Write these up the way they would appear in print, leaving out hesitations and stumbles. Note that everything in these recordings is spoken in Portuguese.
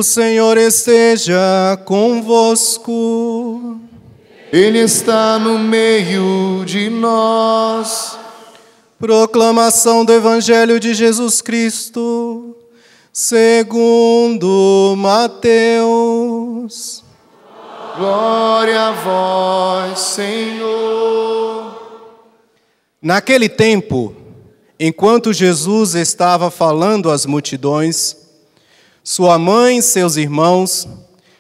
O Senhor esteja convosco. Ele está no meio de nós. Proclamação do Evangelho de Jesus Cristo, segundo Mateus. Glória a vós, Senhor. Naquele tempo, enquanto Jesus estava falando às multidões, sua mãe e seus irmãos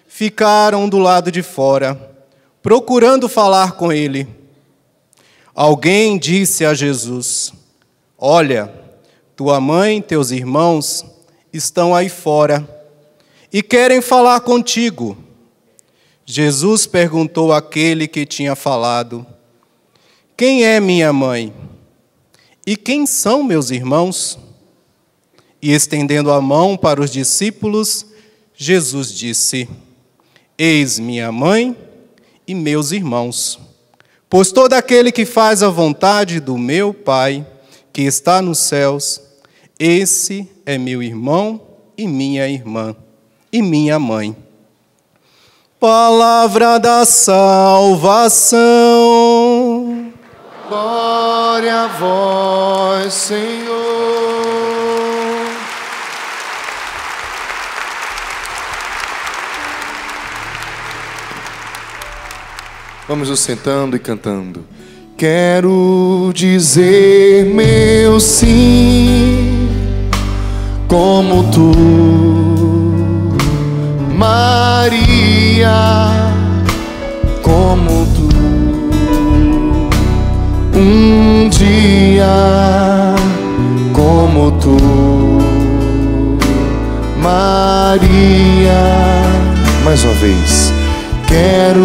ficaram do lado de fora, procurando falar com ele. Alguém disse a Jesus: Olha, tua mãe e teus irmãos estão aí fora e querem falar contigo. Jesus perguntou àquele que tinha falado: Quem é minha mãe? E quem são meus irmãos? E estendendo a mão para os discípulos, Jesus disse: Eis minha mãe e meus irmãos. Pois todo aquele que faz a vontade do meu Pai, que está nos céus, esse é meu irmão e minha irmã e minha mãe. Palavra da salvação. Glória a vós, Senhor. Vamos nos sentando e cantando. Quero dizer meu sim, como tu, Maria, como tu. Um dia, como tu, Maria. Mais uma vez. Quero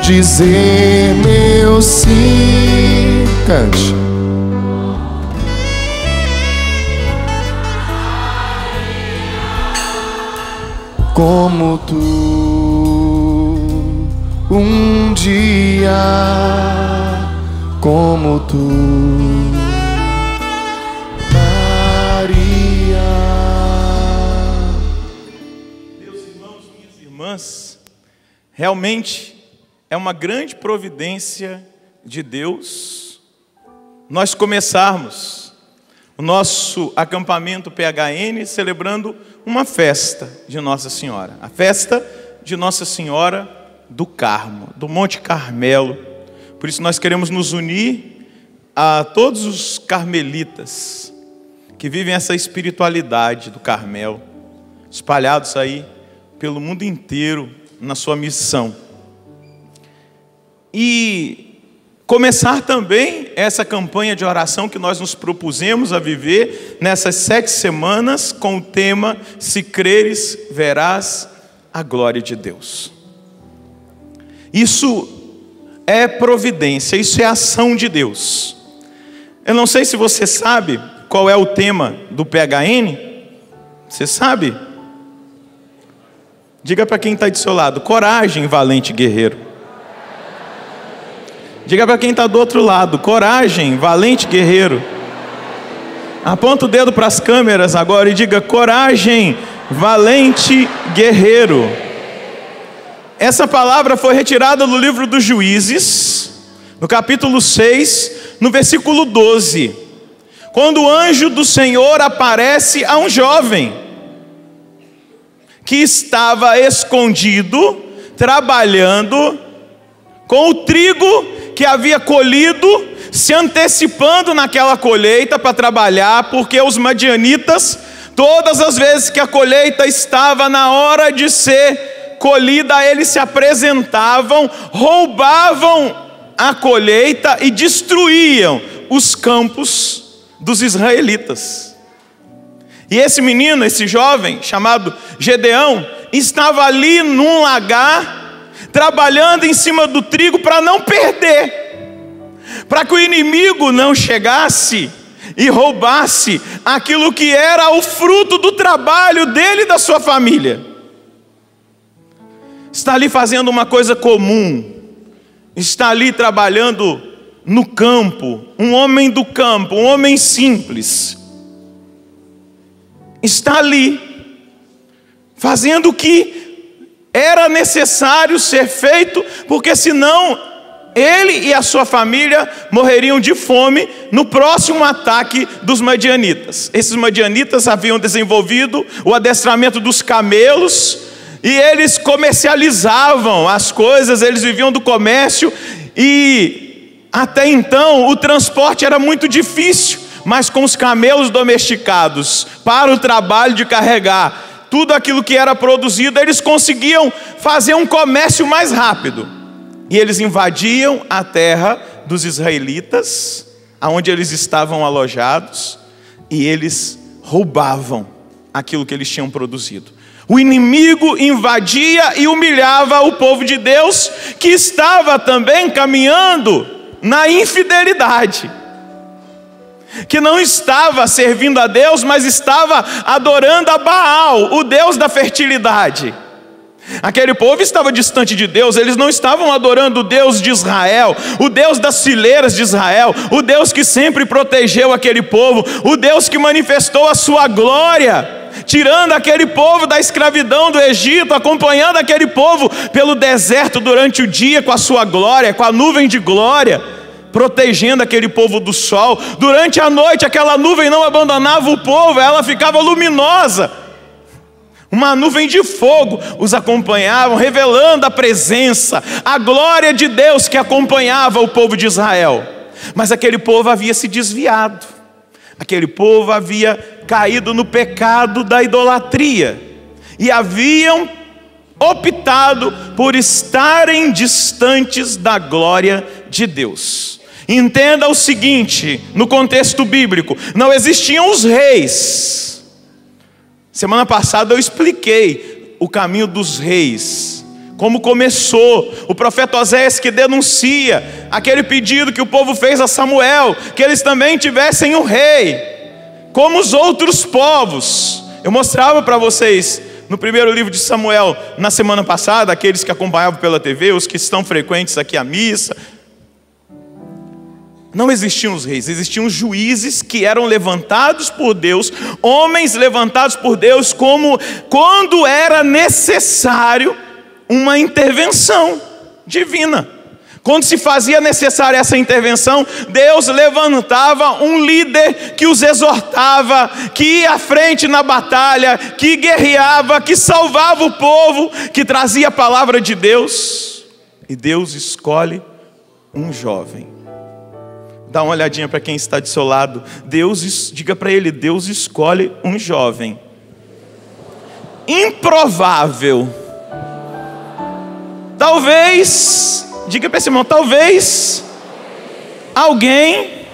dizer meu sim. Cante. Como tu, um dia, como tu, Maria. Meus irmãos, minhas irmãs, realmente é uma grande providência de Deus nós começarmos o nosso acampamento PHN celebrando uma festa de Nossa Senhora. A festa de Nossa Senhora do Carmo, do Monte Carmelo. Por isso nós queremos nos unir a todos os carmelitas que vivem essa espiritualidade do Carmelo, espalhados aí pelo mundo inteiro na sua missão. E começar também essa campanha de oração que nós nos propusemos a viver nessas 7 semanas com o tema Se creres, verás a glória de Deus. Isso é providência, isso é ação de Deus. Eu não sei se você sabe qual é o tema do PHN. Você sabe? Diga para quem está do seu lado: coragem, valente guerreiro. Diga para quem está do outro lado: coragem, valente guerreiro. Aponta o dedo para as câmeras agora e diga: coragem, valente guerreiro. Essa palavra foi retirada do livro dos Juízes, no capítulo 6, no versículo 12, quando o anjo do Senhor aparece a um jovem que estava escondido, trabalhando com o trigo que havia colhido, se antecipando naquela colheita para trabalhar, porque os madianitas, todas as vezes que a colheita estava na hora de ser colhida, eles se apresentavam, roubavam a colheita e destruíam os campos dos israelitas. E esse menino, esse jovem, chamado Gedeão, estava ali num lagar, trabalhando em cima do trigo para não perder, para que o inimigo não chegasse e roubasse aquilo que era o fruto do trabalho dele e da sua família. Está ali fazendo uma coisa comum, está ali trabalhando no campo, um homem do campo, um homem simples, está ali fazendo o que era necessário ser feito, porque senão ele e a sua família morreriam de fome no próximo ataque dos madianitas. Esses madianitas haviam desenvolvido o adestramento dos camelos, e eles comercializavam as coisas, eles viviam do comércio, e até então o transporte era muito difícil, mas com os camelos domesticados para o trabalho de carregar tudo aquilo que era produzido, eles conseguiam fazer um comércio mais rápido. E eles invadiam a terra dos israelitas, aonde eles estavam alojados, e eles roubavam aquilo que eles tinham produzido. O inimigo invadia e humilhava o povo de Deus, que estava também caminhando na infidelidade, que não estava servindo a Deus, mas estava adorando a Baal, o deus da fertilidade. Aquele povo estava distante de Deus, eles não estavam adorando o Deus de Israel, o Deus das fileiras de Israel, o Deus que sempre protegeu aquele povo, o Deus que manifestou a sua glória, tirando aquele povo da escravidão do Egito, acompanhando aquele povo pelo deserto durante o dia com a sua glória, com a nuvem de glória, protegendo aquele povo do sol. Durante a noite aquela nuvem não abandonava o povo, ela ficava luminosa. Uma nuvem de fogo os acompanhava, revelando a presença, a glória de Deus que acompanhava o povo de Israel. Mas aquele povo havia se desviado, aquele povo havia caído no pecado da idolatria, e haviam optado por estarem distantes da glória de Deus. Entenda o seguinte, no contexto bíblico, não existiam os reis. Semana passada eu expliquei o caminho dos reis, como começou. O profeta Oséias que denuncia aquele pedido que o povo fez a Samuel, que eles também tivessem um rei, como os outros povos. Eu mostrava para vocês no primeiro livro de Samuel, na semana passada, aqueles que acompanhavam pela TV, os que estão frequentes aqui à missa. Não existiam os reis, existiam os juízes que eram levantados por Deus, homens levantados por Deus como quando era necessário uma intervenção divina. Quando se fazia necessária essa intervenção, Deus levantava um líder que os exortava, que ia à frente na batalha, que guerreava, que salvava o povo, que trazia a palavra de Deus. E Deus escolhe um jovem. Dá uma olhadinha para quem está do seu lado. Diga para ele, Deus escolhe um jovem improvável. Talvez, diga para esse irmão, talvez alguém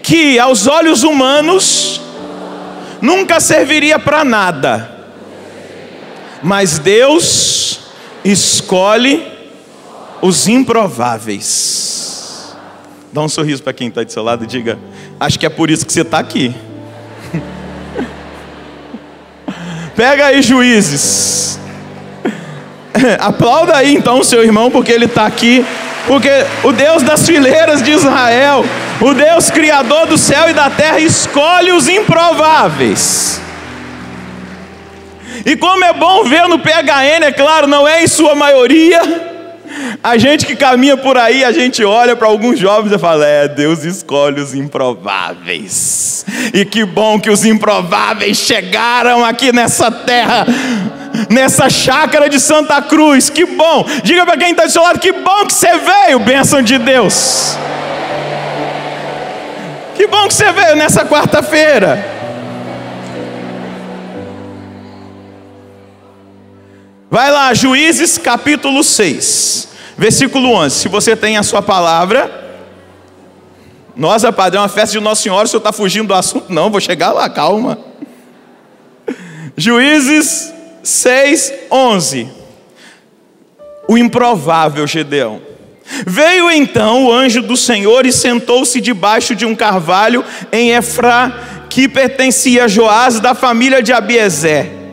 que aos olhos humanos nunca serviria para nada, mas Deus escolhe os improváveis. Dá um sorriso para quem está do seu lado e diga, acho que é por isso que você está aqui. Pega aí, Juízes. Aplauda aí então o seu irmão, porque ele está aqui. Porque o Deus das fileiras de Israel, o Deus criador do céu e da terra, escolhe os improváveis. E como é bom ver no PHN, é claro, não é em sua maioria. A gente que caminha por aí, a gente olha para alguns jovens e fala, Deus escolhe os improváveis. E que bom que os improváveis chegaram aqui nessa terra, nessa chácara de Santa Cruz. Que bom, diga para quem está do seu lado, que bom que você veio, bênção de Deus. Que bom que você veio nessa quarta-feira. Vai lá, Juízes capítulo 6, versículo 11. Se você tem a sua palavra. Nossa, padre, é uma festa de Nossa Senhora, o senhor está fugindo do assunto? Não, vou chegar lá, calma. Juízes 6, 11. O improvável Gedeão. Veio então o anjo do Senhor e sentou-se debaixo de um carvalho em Efrá, que pertencia a Joás, da família de Abiezer.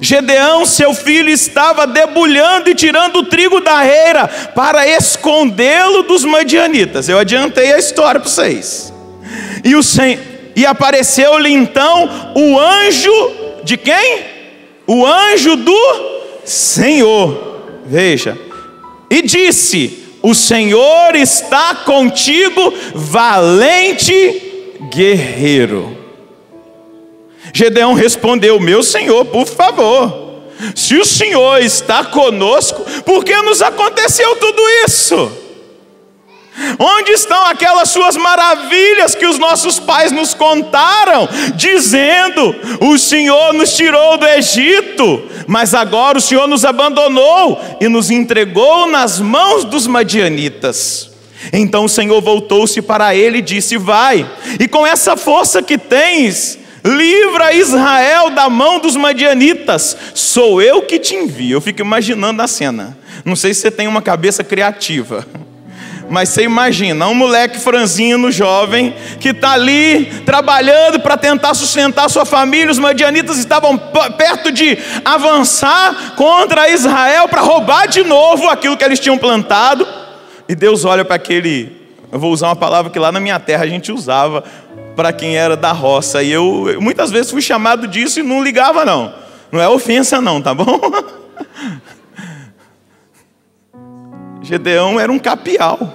Gedeão, seu filho, estava debulhando e tirando o trigo da eira para escondê-lo dos madianitas. Eu adiantei a história para vocês. E apareceu-lhe então o anjo de quem? o anjo do Senhor, veja, e disse: o Senhor está contigo, valente guerreiro. Gedeão respondeu: meu Senhor, por favor, se o Senhor está conosco, por que nos aconteceu tudo isso? Onde estão aquelas suas maravilhas que os nossos pais nos contaram, dizendo: o Senhor nos tirou do Egito, mas agora o Senhor nos abandonou e nos entregou nas mãos dos madianitas. Então o Senhor voltou-se para ele e disse: vai, e com essa força que tens, livra Israel da mão dos madianitas, sou eu que te envio. Eu fico imaginando a cena, não sei se você tem uma cabeça criativa, mas você imagina um moleque franzino, jovem, que está ali trabalhando para tentar sustentar sua família. Os madianitas estavam perto de avançar contra Israel para roubar de novo aquilo que eles tinham plantado. E Deus olha para aquele, eu vou usar uma palavra que lá na minha terra a gente usava para quem era da roça, e eu muitas vezes fui chamado disso e não ligava não. Não é ofensa não, tá bom? Gedeão era um capial,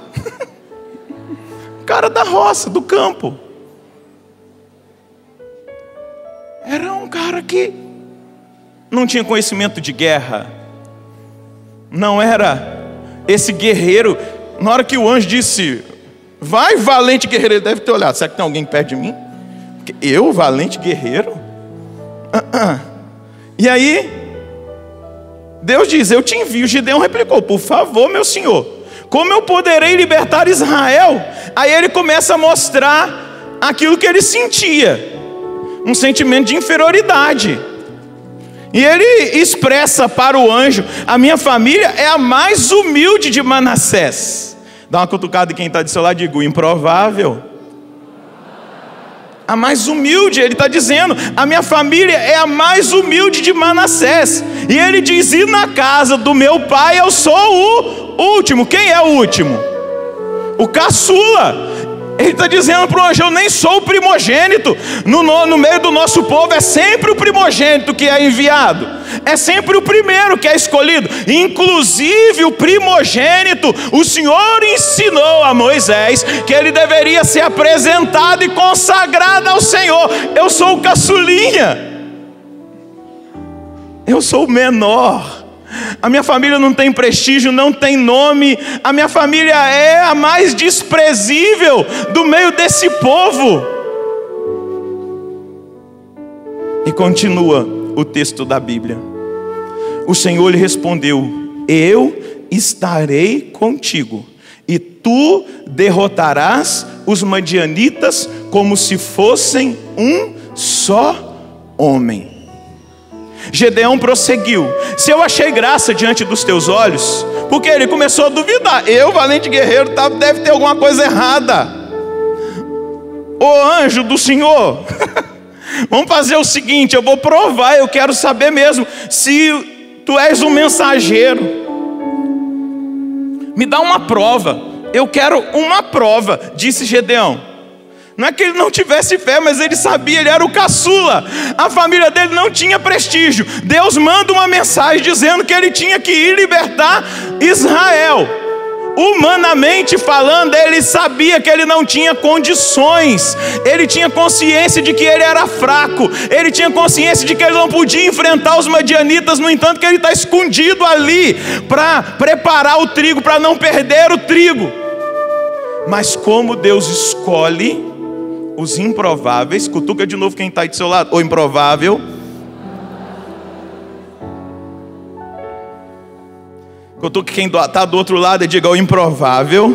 cara da roça, do campo. Era um cara que não tinha conhecimento de guerra, não era esse guerreiro. Na hora que o anjo disse: vai, valente guerreiro, ele deve ter olhado: será que tem alguém perto de mim? Eu, valente guerreiro? E aí Deus diz: eu te envio. Gedeão replicou: por favor, meu senhor, como eu poderei libertar Israel? Aí ele começa a mostrar aquilo que ele sentia, um sentimento de inferioridade. E ele expressa para o anjo: a minha família é a mais humilde de Manassés. Dá uma cutucada em quem está do seu lado e diga: o improvável. A mais humilde, ele está dizendo: a minha família é a mais humilde de Manassés. E ele diz: e na casa do meu pai eu sou o último. Quem é o último? O caçula. Ele está dizendo para o anjo: eu nem sou o primogênito. No meio do nosso povo é sempre o primogênito que é enviado, é sempre o primeiro que é escolhido. Inclusive o primogênito, o Senhor ensinou a Moisés que ele deveria ser apresentado e consagrado ao Senhor. Eu sou o caçulinha, eu sou o menor. A minha família não tem prestígio, não tem nome. A minha família é a mais desprezível do meio desse povo. E continua o texto da Bíblia. O Senhor lhe respondeu: eu estarei contigo, e tu derrotarás os madianitas como se fossem um só homem. Gedeão prosseguiu: se eu achei graça diante dos teus olhos, porque ele começou a duvidar. Eu, valente guerreiro, deve ter alguma coisa errada. Ô anjo do Senhor, vamos fazer o seguinte: eu vou provar, eu quero saber mesmo se tu és um mensageiro. Me dá uma prova, eu quero uma prova, disse Gedeão. Não é que ele não tivesse fé, mas ele sabia, ele era o caçula. A família dele não tinha prestígio. Deus manda uma mensagem dizendo que ele tinha que ir libertar Israel. Humanamente falando, ele sabia que ele não tinha condições. Ele tinha consciência de que ele era fraco. Ele tinha consciência de que ele não podia enfrentar os madianitas. No entanto, que ele está escondido ali para preparar o trigo, para não perder o trigo. Mas como Deus escolhe os improváveis, cutuca de novo quem está aí do seu lado: o improvável. Cutuca quem está do outro lado e diga: o improvável.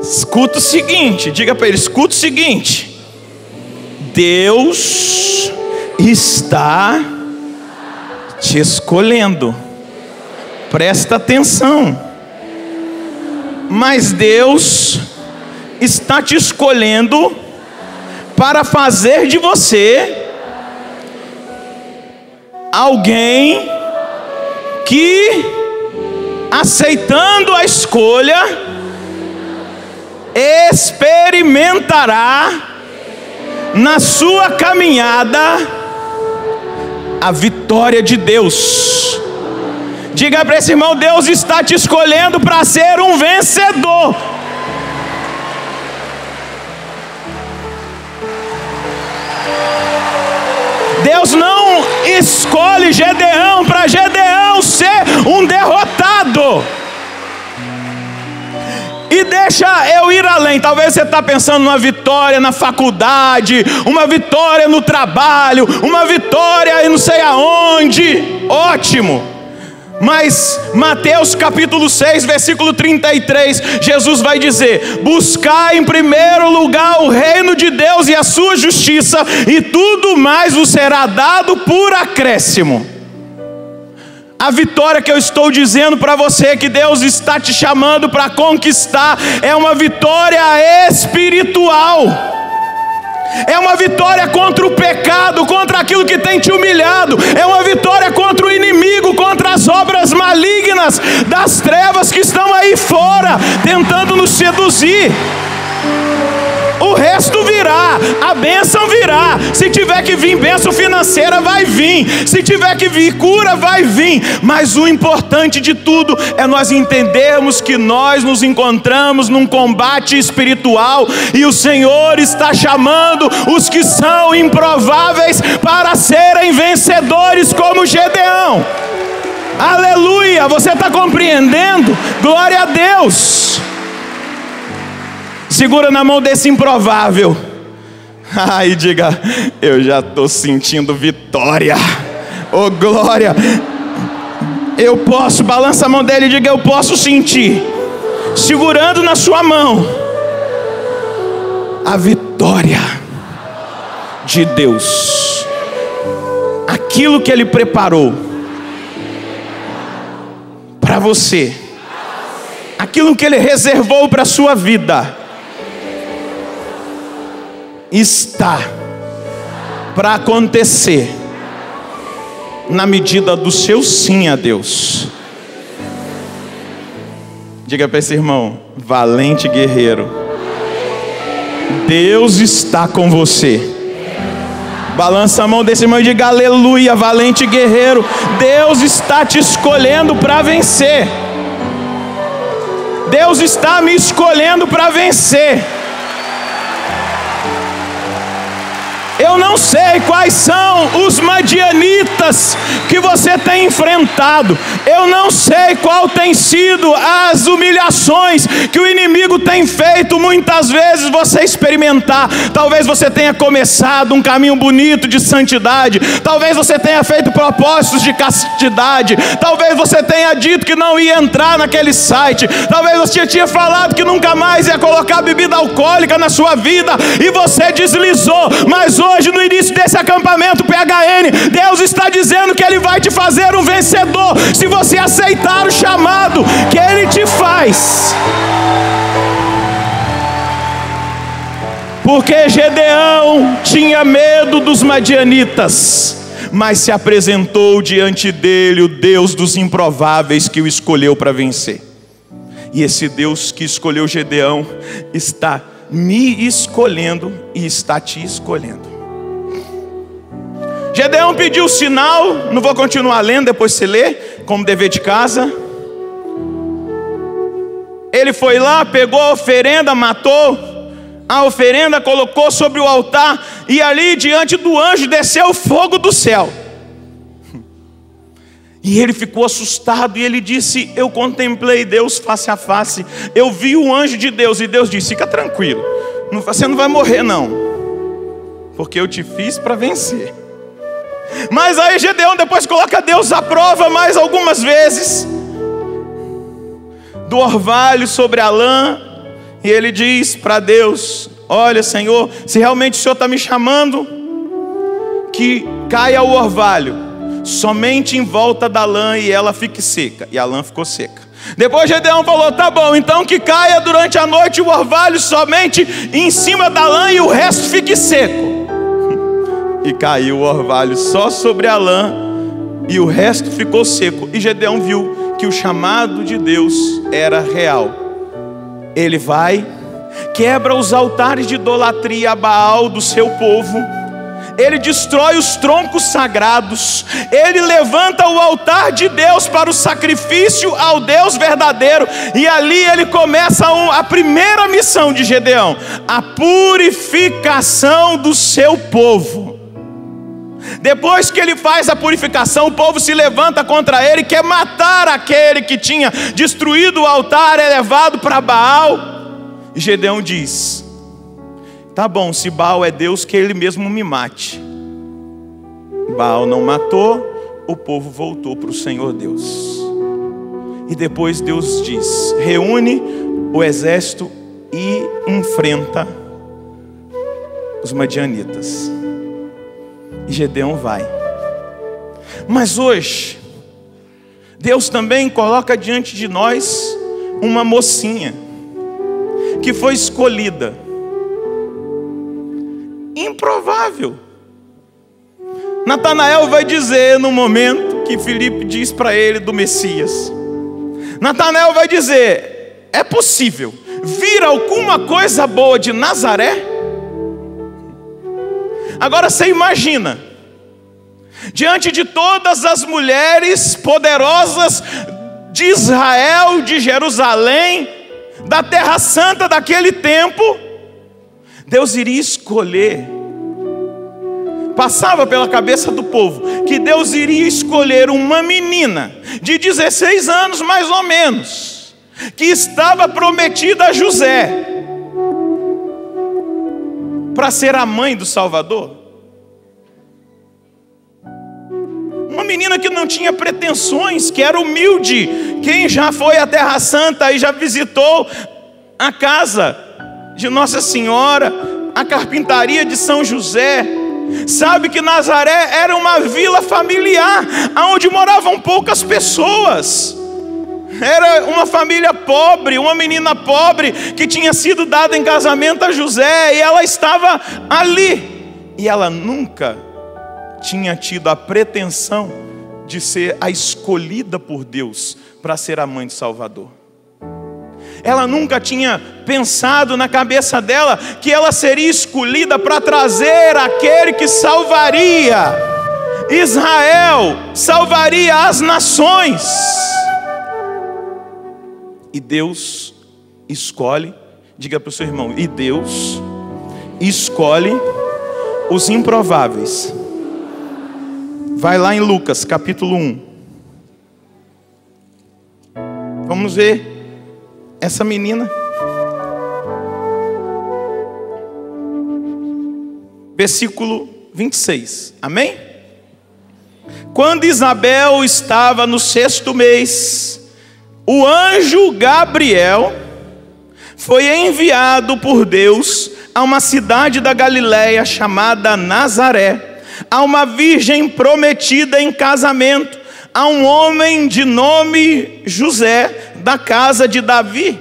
Escuta o seguinte, diga para ele: escuta o seguinte: Deus está te escolhendo. Presta atenção. Mas Deus está te escolhendo para fazer de você alguém que, aceitando a escolha, experimentará na sua caminhada a vitória de Deus. Diga para esse irmão: Deus está te escolhendo para ser um vencedor. Deus não escolhe Gedeão para Gedeão ser um derrotado. E deixa eu ir além. Talvez você está pensando numa vitória na faculdade, uma vitória no trabalho, uma vitória em não sei aonde. Ótimo. Mas Mateus capítulo 6, versículo 33, Jesus vai dizer: buscai em primeiro lugar o reino de Deus e a sua justiça, e tudo mais vos será dado por acréscimo. A vitória que eu estou dizendo para você, que Deus está te chamando para conquistar, é uma vitória espiritual. É uma vitória contra o pecado, contra aquilo que tem te humilhado. É uma vitória contra o inimigo, contra as obras malignas das trevas que estão aí fora, tentando nos seduzir. O resto virá, a bênção virá. Se tiver que vir bênção financeira, vai vir. Se tiver que vir cura, vai vir. Mas o importante de tudo é nós entendermos que nós nos encontramos num combate espiritual, e o Senhor está chamando os que são improváveis para serem vencedores como Gedeão. Aleluia! Você está compreendendo? Glória a Deus! Segura na mão desse improvável. E diga: eu já estou sentindo vitória. Oh glória. Eu posso. Balança a mão dele e diga: eu posso sentir, segurando na sua mão, a vitória de Deus. Aquilo que Ele preparou para você, aquilo que Ele reservou para a sua vida, está para acontecer na medida do seu sim a Deus. Diga para esse irmão: valente guerreiro, Deus está com você. Balança a mão desse irmão e diga: aleluia, valente guerreiro, Deus está te escolhendo para vencer. Deus está me escolhendo para vencer. Eu não sei quais são os madianitas que você tem enfrentado. Eu não sei qual tem sido as humilhações que o inimigo tem feito muitas vezes você experimentar. Talvez você tenha começado um caminho bonito de santidade. Talvez você tenha feito propósitos de castidade. Talvez você tenha dito que não ia entrar naquele site. Talvez você tinha falado que nunca mais ia colocar bebida alcoólica na sua vida, e você deslizou. Mas hoje, no início desse acampamento PHN, Deus está dizendo que Ele vai te fazer um vencedor, se você aceitar o chamado que Ele te faz. Porque Gedeão tinha medo dos madianitas, mas se apresentou diante dele o Deus dos improváveis, que o escolheu para vencer. E esse Deus que escolheu Gedeão está me escolhendo e está te escolhendo. Gedeão pediu sinal. Não vou continuar lendo, depois você lê como dever de casa. Ele foi lá, pegou a oferenda, matou a oferenda, colocou sobre o altar, e ali diante do anjo desceu o fogo do céu. E ele ficou assustado, e ele disse: eu contemplei Deus face a face, eu vi o anjo de Deus. E Deus disse: fica tranquilo, você não vai morrer não, porque eu te fiz para vencer. Mas aí Gedeão depois coloca Deus à prova mais algumas vezes, do orvalho sobre a lã, e ele diz para Deus: olha, Senhor, se realmente o Senhor está me chamando, que caia o orvalho somente em volta da lã e ela fique seca. E a lã ficou seca. Depois Gedeão falou: tá bom, então que caia durante a noite o orvalho somente em cima da lã e o resto fique seco. E caiu o orvalho só sobre a lã e o resto ficou seco. E Gedeão viu que o chamado de Deus era real. Ele vai quebra os altares de idolatria a Baal do seu povo, ele destrói os troncos sagrados, ele levanta o altar de Deus para o sacrifício ao Deus verdadeiro, e ali ele começa a primeira missão de Gedeão, a purificação do seu povo. Depois que ele faz a purificação, o povo se levanta contra ele, quer matar aquele que tinha destruído o altar elevado para Baal. E Gedeão diz: tá bom, se Baal é Deus, que ele mesmo me mate. Baal não matou, o povo voltou para o Senhor Deus. E depois Deus diz: reúne o exército e enfrenta os madianitas. E Gedeão vai. Mas hoje Deus também coloca diante de nós uma mocinha que foi escolhida, improvável. Natanael vai dizer no momento que Filipe diz para ele do Messias, Natanael vai dizer: é possível vir alguma coisa boa de Nazaré? Agora você imagina, diante de todas as mulheres poderosas de Israel, de Jerusalém, da terra santa daquele tempo, Deus iria escolher, passava pela cabeça do povo, que Deus iria escolher uma menina de 16 anos mais ou menos, que estava prometida a José, para ser a mãe do Salvador. Uma menina que não tinha pretensões, que era humilde. Quem já foi à Terra Santa e já visitou a casa de Nossa Senhora, a carpintaria de São José, sabe que Nazaré era uma vila familiar, onde moravam poucas pessoas. Era uma família pobre, uma menina pobre que tinha sido dada em casamento a José, e ela estava ali. E ela nunca tinha tido a pretensão de ser a escolhida por Deus para ser a mãe do Salvador. Ela nunca tinha pensado na cabeça dela que ela seria escolhida para trazer aquele que salvaria Israel, salvaria as nações. E Deus escolhe, diga para o seu irmão, e Deus escolhe os improváveis. Vai lá em Lucas capítulo 1. Vamos ver essa menina. Versículo 26, amém? Quando Isabel estava no 6º mês, o anjo Gabriel foi enviado por Deus a uma cidade da Galileia chamada Nazaré, a uma virgem prometida em casamento, a um homem de nome José, da casa de Davi.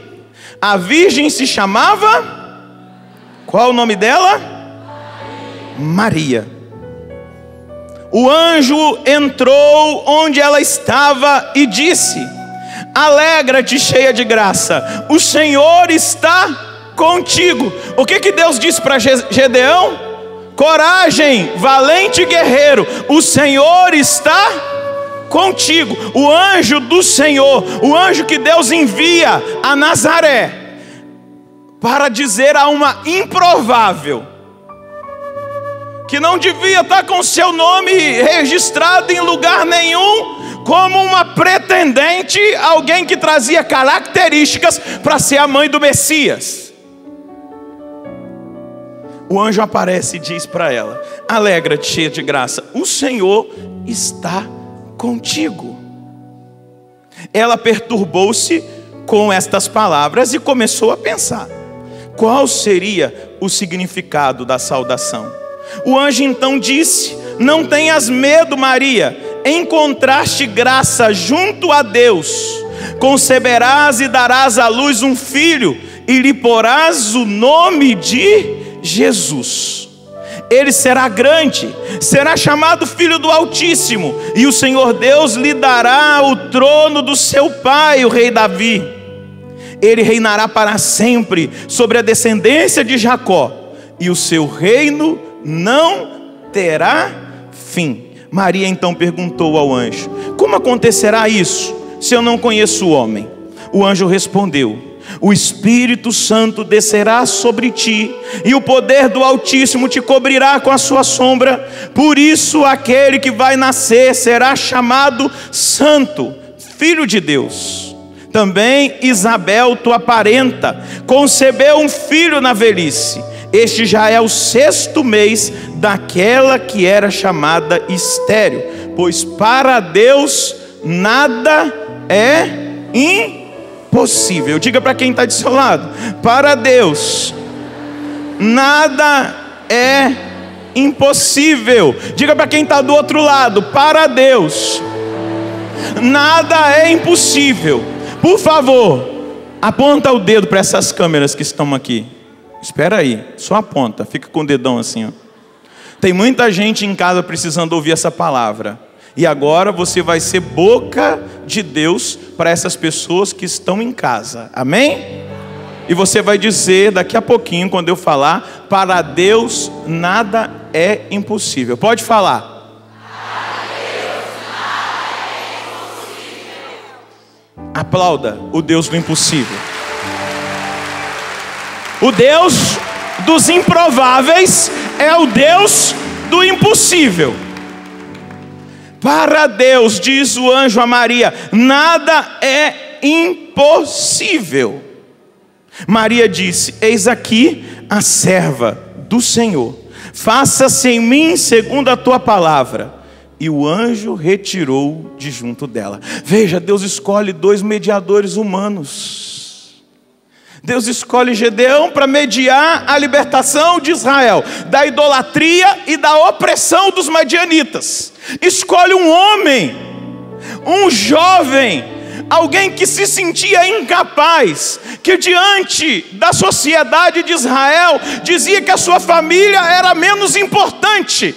A virgem se chamava, qual o nome dela? Maria. O anjo entrou onde ela estava e disse: alegra-te, cheia de graça, o Senhor está contigo. O que Deus disse para Gedeão? Coragem, valente guerreiro, o Senhor está contigo. O anjo do Senhor, o anjo que Deus envia a Nazaré para dizer a uma improvável, que não devia estar com seu nome registrado em lugar nenhum, como uma pretendente, alguém que trazia características para ser a mãe do Messias. O anjo aparece e diz para ela: alegra-te, cheia de graça, o Senhor está contigo. Ela perturbou-se com estas palavras e começou a pensar qual seria o significado da saudação. O anjo então disse: não tenhas medo, Maria, encontraste graça junto a Deus, conceberás e darás à luz um filho, e lhe porás o nome de Jesus. Ele será grande, será chamado Filho do Altíssimo, e o Senhor Deus lhe dará o trono do seu pai, o rei Davi. ele reinará para sempre sobre a descendência de Jacó, e o seu reino não terá fim. Maria então perguntou ao anjo: como acontecerá isso, se eu não conheço o homem? O anjo respondeu: o Espírito Santo descerá sobre ti, e o poder do Altíssimo te cobrirá com a sua sombra. Por isso aquele que vai nascer será chamado Santo, Filho de Deus. Também Isabel, tua parenta, concebeu um filho na velhice. Este já é o 6º mês daquela que era chamada estéril, pois para Deus nada é impossível. Diga para quem está de seu lado: para Deus nada é impossível. Diga para quem está do outro lado: para Deus nada é impossível. Por favor, aponta o dedo para essas câmeras que estão aqui. Espera aí, só aponta, fica com o dedão assim, ó. Tem muita gente em casa precisando ouvir essa palavra. E agora você vai ser boca de Deus para essas pessoas que estão em casa. Amém? E você vai dizer daqui a pouquinho, quando eu falar: para Deus nada é impossível. Pode falar. Aplauda o Deus do impossível. O Deus dos improváveis é o Deus do impossível. Para Deus, diz o anjo a Maria, nada é impossível. Maria disse: eis aqui a serva do Senhor, faça-se em mim segundo a tua palavra. E o anjo retirou de junto dela. Veja, Deus escolhe 2 mediadores humanos. Deus escolhe Gedeão para mediar a libertação de Israel da idolatria e da opressão dos madianitas. Escolhe um homem, um jovem, alguém que se sentia incapaz, que diante da sociedade de Israel dizia que a sua família era menos importante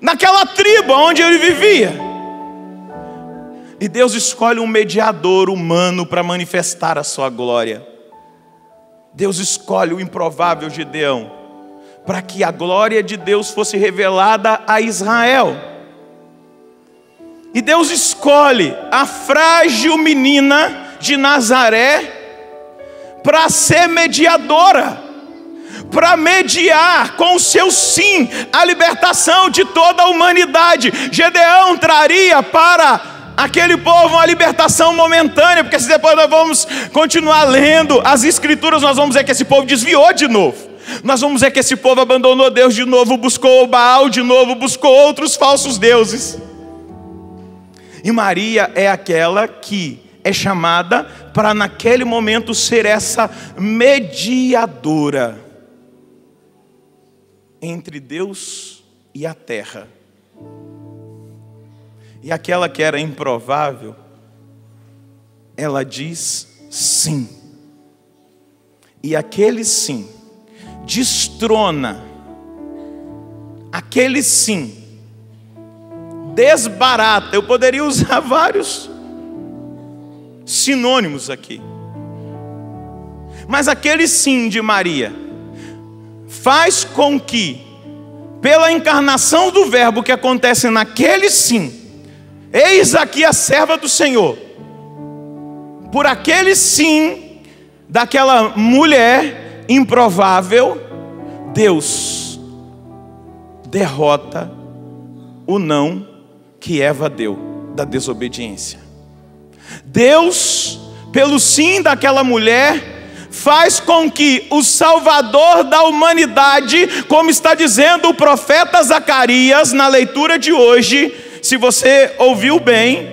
naquela tribo onde ele vivia. E Deus escolhe um mediador humano para manifestar a sua glória. Deus escolhe o improvável Gedeão para que a glória de Deus fosse revelada a Israel. E Deus escolhe a frágil menina de Nazaré para ser mediadora, para mediar com o seu sim a libertação de toda a humanidade. Gedeão traria para aquele povo uma libertação momentânea, porque se depois nós vamos continuar lendo as escrituras, nós vamos ver que esse povo desviou de novo. Nós vamos ver que esse povo abandonou Deus de novo, buscou o Baal de novo, buscou outros falsos deuses. E Maria é aquela que é chamada para naquele momento ser essa mediadora entre Deus e a terra. E aquela que era improvável, ela diz sim. E aquele sim destrona, aquele sim desbarata. Eu poderia usar vários sinônimos aqui, mas aquele sim de Maria faz com que, pela encarnação do verbo que acontece naquele sim, eis aqui a serva do Senhor, por aquele sim daquela mulher improvável, Deus derrota o não que Eva deu da desobediência. Deus, pelo sim daquela mulher, faz com que o Salvador da humanidade, como está dizendo o profeta Zacarias na leitura de hoje, se você ouviu bem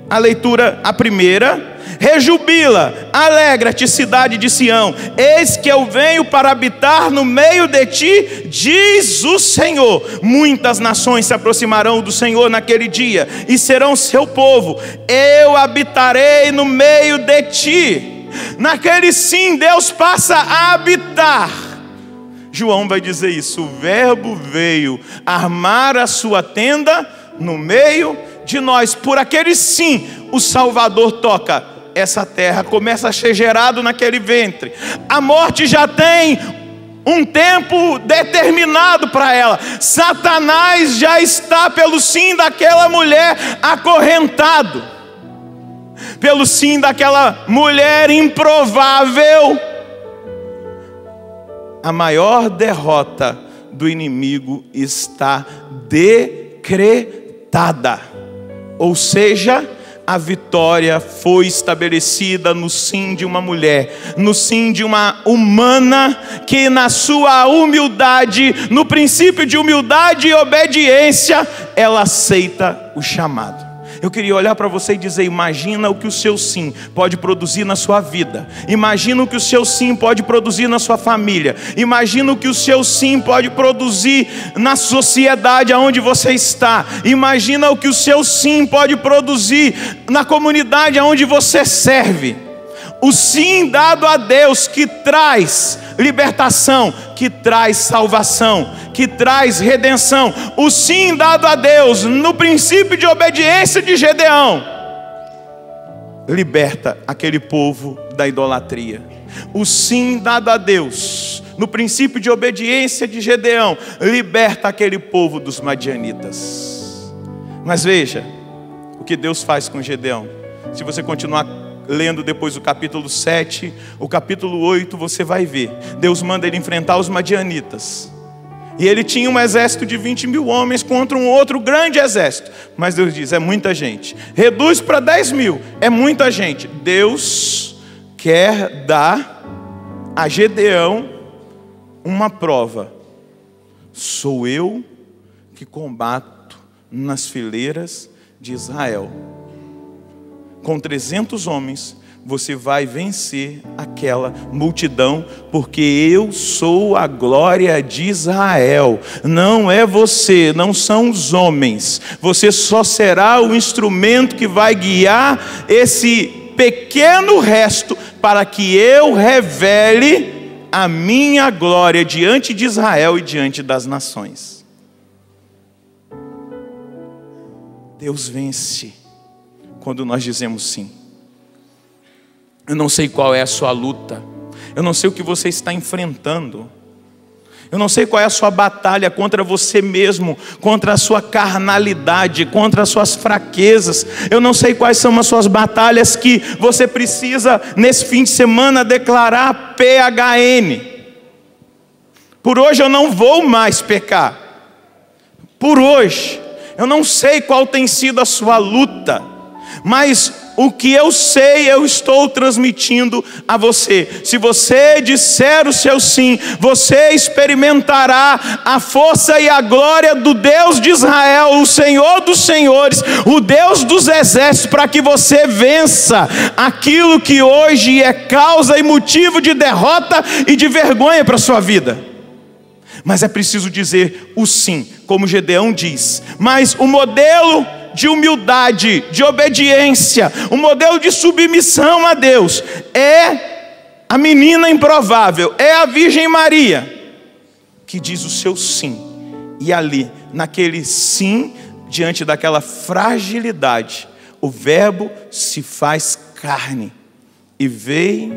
a leitura, a primeira: rejubila, alegra-te, cidade de Sião, eis que eu venho para habitar no meio de ti, diz o Senhor. Muitas nações se aproximarão do Senhor naquele dia e serão seu povo. Eu habitarei no meio de ti. Naquele sim, Deus passa a habitar. João vai dizer isso: o verbo veio armar a sua tenda no meio de nós. Por aquele sim, o Salvador toca essa terra, começa a ser gerado naquele ventre. A morte já tem um tempo determinado para ela. Satanás já está pelo sim daquela mulher acorrentado, pelo sim daquela mulher improvável. A maior derrota do inimigo está decretada, ou seja, a vitória foi estabelecida no sim de uma mulher, no sim de uma humana que na sua humildade, no princípio de humildade e obediência, ela aceita o chamado. Eu queria olhar para você e dizer: imagina o que o seu sim pode produzir na sua vida. Imagina o que o seu sim pode produzir na sua família. Imagina o que o seu sim pode produzir na sociedade aonde você está. Imagina o que o seu sim pode produzir na comunidade aonde você serve. O sim dado a Deus, que traz libertação, que traz salvação, que traz redenção. O sim dado a Deus no princípio de obediência de Gedeão liberta aquele povo da idolatria. O sim dado a Deus no princípio de obediência de Gedeão liberta aquele povo dos madianitas. Mas veja o que Deus faz com Gedeão. Se você continuar lendo depois o capítulo 7, o capítulo 8, você vai ver. Deus manda ele enfrentar os madianitas. E ele tinha um exército de 20.000 homens contra um outro grande exército. Mas Deus diz: é muita gente. Reduz para 10.000, é muita gente. Deus quer dar a Gedeão uma prova. Sou eu que combato nas fileiras de Israel. Com 300 homens, você vai vencer aquela multidão, porque eu sou a glória de Israel. Não é você, não são os homens. Você só será o instrumento que vai guiar esse pequeno resto, para que eu revele a minha glória diante de Israel e diante das nações. Deus vence quando nós dizemos sim. Eu não sei qual é a sua luta, eu não sei o que você está enfrentando, eu não sei qual é a sua batalha contra você mesmo, contra a sua carnalidade, contra as suas fraquezas. Eu não sei quais são as suas batalhas que você precisa nesse fim de semana declarar PHN. Por hoje eu não vou mais pecar. Por hoje eu não sei qual tem sido a sua luta, mas o que eu sei, eu estou transmitindo a você. Se você disser o seu sim, você experimentará a força e a glória do Deus de Israel, o Senhor dos senhores, o Deus dos exércitos, para que você vença aquilo que hoje é causa e motivo de derrota e de vergonha para a sua vida. Mas é preciso dizer o sim, como Gedeão diz. Mas o modelo de humildade, de obediência, um modelo de submissão a Deus, é a menina improvável, é a Virgem Maria, que diz o seu sim. E ali, naquele sim, diante daquela fragilidade, o Verbo se faz carne e veio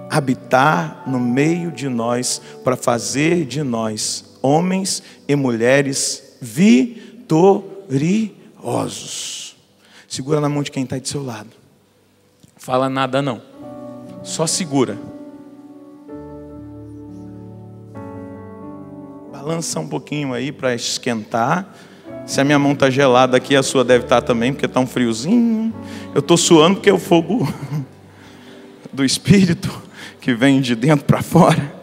habitar no meio de nós, para fazer de nós homens e mulheres vitoriosos. Segura na mão de quem está do seu lado. Fala nada não, só segura. Balança um pouquinho aí para esquentar. Se a minha mão está gelada aqui, a sua deve estar também, porque está um friozinho. Eu estou suando porque é o fogo do Espírito que vem de dentro para fora.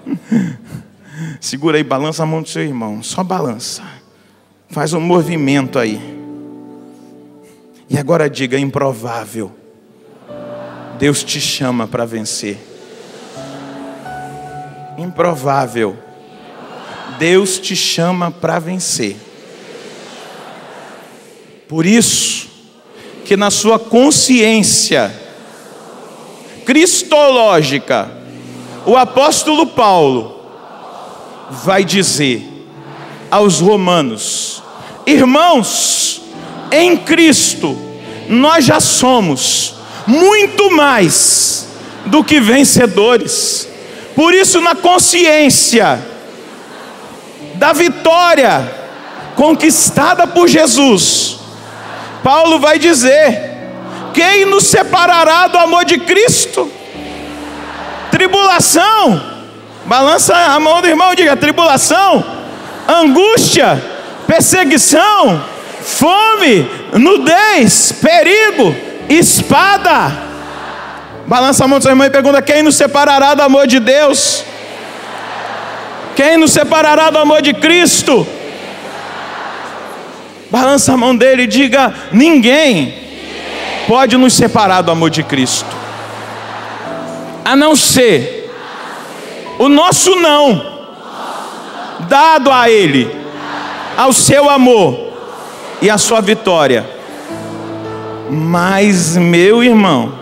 Segura aí, balança a mão do seu irmão. Só balança. Faz um movimento aí. E agora diga: improvável. Deus te chama para vencer. Improvável. Deus te chama para vencer. Por isso que na sua consciência cristológica, o apóstolo Paulo vai dizer aos romanos: irmãos, em Cristo nós já somos muito mais do que vencedores. Por isso, na consciência da vitória conquistada por Jesus, Paulo vai dizer: quem nos separará do amor de Cristo? Tribulação, balança a mão do irmão e diga: tribulação, angústia, perseguição, fome, nudez, perigo, espada. Balança a mão do seu irmão e pergunta: quem nos separará do amor de Deus? Quem nos separará do amor de Cristo? Balança a mão dele e diga: ninguém pode nos separar do amor de Cristo, a não ser o nosso não dado a Ele, ao seu amor e à sua vitória. Mas, meu irmão,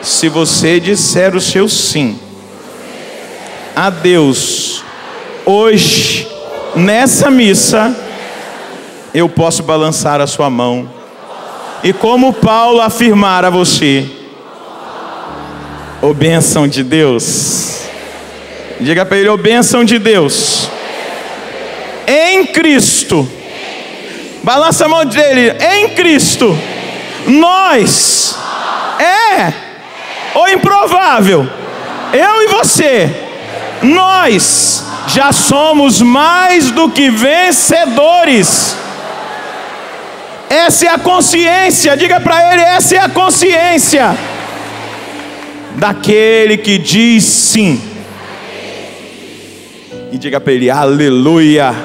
se você disser o seu sim a Deus hoje, nessa missa, eu posso balançar a sua mão e, como Paulo, afirmar a você: ô bênção de Deus. Diga para ele: ô bênção de Deus, em Cristo. Balança a mão dele: em Cristo nós, o improvável, eu e você, nós já somos mais do que vencedores. Essa é a consciência, diga para ele: essa é a consciência daquele que diz sim. E diga para ele: aleluia.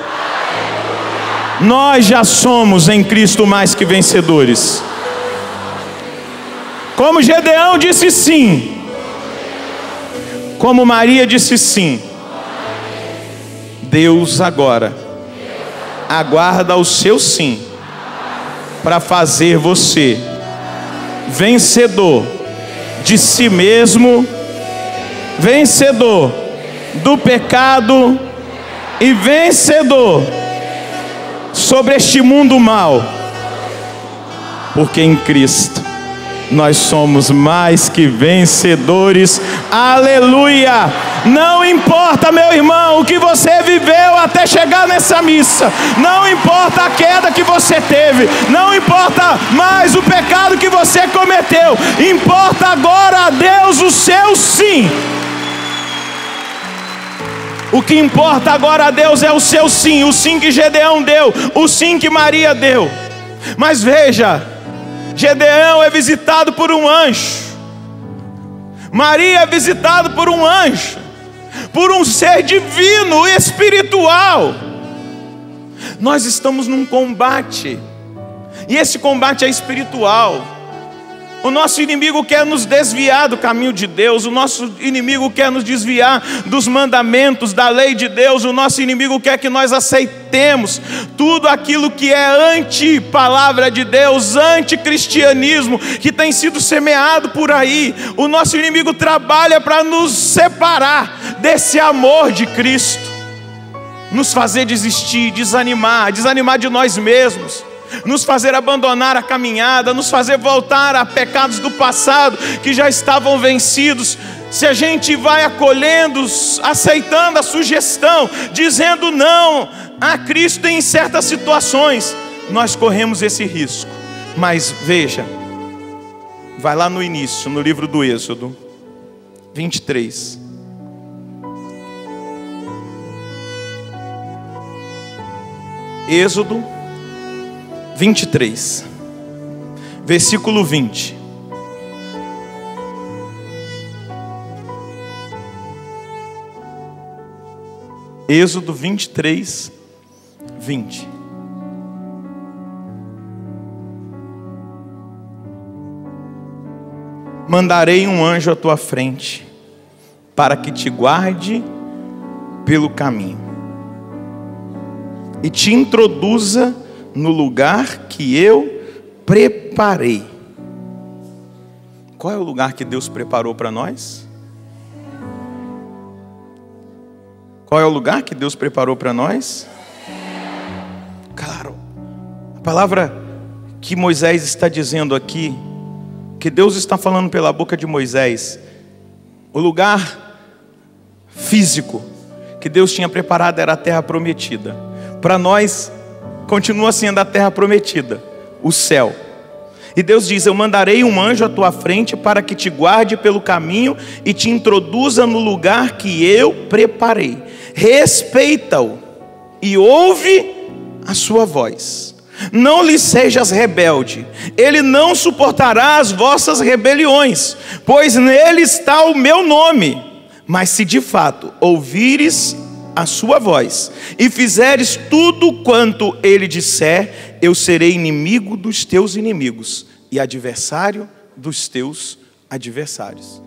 Nós já somos em Cristo mais que vencedores. Como Gedeão disse sim, como Maria disse sim, Deus agora aguarda o seu sim para fazer você vencedor de si mesmo, vencedor do pecado e vencedor sobre este mundo mal, porque em Cristo nós somos mais que vencedores. Aleluia! Não importa, meu irmão, o que você viveu até chegar nessa missa, não importa a queda que você teve, não importa mais o pecado que você cometeu, importa agora a Deus o seu sim. O que importa agora a Deus é o seu sim, o sim que Gedeão deu, o sim que Maria deu. Mas veja, Gedeão é visitado por um anjo, Maria é visitada por um anjo, por um ser divino, espiritual. Nós estamos num combate, e esse combate é espiritual. O nosso inimigo quer nos desviar do caminho de Deus. O nosso inimigo quer nos desviar dos mandamentos, da lei de Deus. O nosso inimigo quer que nós aceitemos tudo aquilo que é anti-palavra de Deus, anti-cristianismo, que tem sido semeado por aí. O nosso inimigo trabalha para nos separar desse amor de Cristo, nos fazer desistir, desanimar de nós mesmos, nos fazer abandonar a caminhada, nos fazer voltar a pecados do passado que já estavam vencidos. Se a gente vai acolhendo, aceitando a sugestão, dizendo não a Cristo em certas situações, nós corremos esse risco. Mas veja, vai lá no início, no livro do Êxodo 23. Êxodo 23, versículo 20. Êxodo 23, 20. Mandarei um anjo à tua frente, para que te guarde pelo caminho e te introduza no lugar que eu preparei. Qual é o lugar que Deus preparou para nós? Qual é o lugar que Deus preparou para nós? Claro, a palavra que Moisés está dizendo aqui, que Deus está falando pela boca de Moisés, o lugar físico que Deus tinha preparado era a terra prometida. Para nós, continua sendo a terra prometida, o céu. E Deus diz: eu mandarei um anjo à tua frente para que te guarde pelo caminho e te introduza no lugar que eu preparei. Respeita-o e ouve a sua voz. Não lhe sejas rebelde, ele não suportará as vossas rebeliões, pois nele está o meu nome. Mas se de fato ouvires a sua voz e fizeres tudo quanto ele disser, eu serei inimigo dos teus inimigos e adversário dos teus adversários.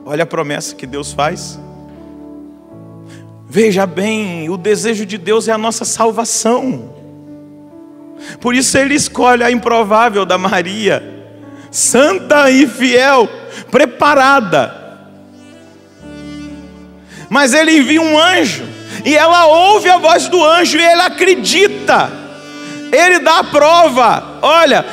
Olha a promessa que Deus faz. Veja bem, o desejo de Deus é a nossa salvação. Por isso ele escolhe a improvável da Maria, santa e fiel, preparada. Mas ele envia um anjo, e ela ouve a voz do anjo, e ele acredita. Ele dá a prova. Olha,